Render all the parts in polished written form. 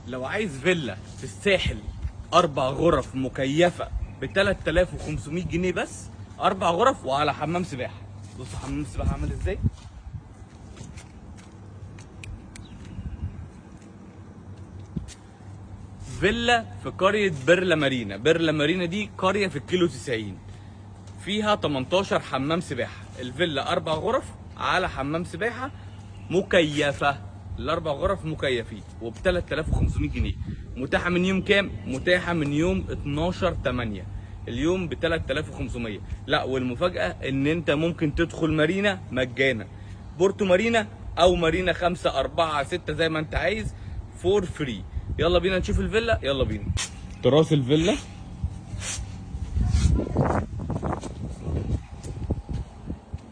لو عايز فيلا في الساحل 4 غرف مكيفة ب 3500 جنيه بس، 4 غرف وعلى حمام سباحة. بصوا حمام السباحة عامل ازاي. فيلا في قرية بيرلا مارينا. بيرلا مارينا دي قرية في الكيلو 90، فيها 18 حمام سباحة. الفيلا 4 غرف على حمام سباحة مكيفة. ال4 غرف مكيفين وب 3500 جنيه. متاحة من يوم كام؟ متاحة من يوم 12/8. اليوم ب 3500. لا، والمفاجأة إن أنت ممكن تدخل مارينا مجانا، بورتو مارينا أو مارينا 5 4 6 زي ما أنت عايز، فور فري. يلا بينا نشوف الفيلا، يلا بينا. تراس الفيلا.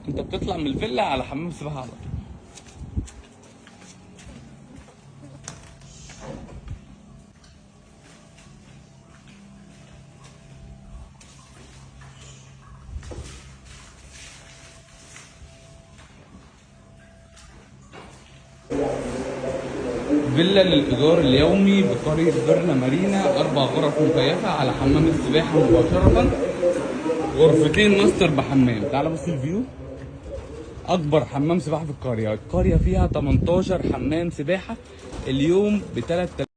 انت بتطلع من الفيلا على حمام السباحه على طول. فيلا للايجار اليومي بقريه بيرلا مارينا، 4 غرف مكيفه على حمام السباحه مباشره، غرفتين ماستر بحمام. تعال بص الفيو. اكبر حمام سباحه في القريه فيها 18 حمام سباحه. اليوم ب 3000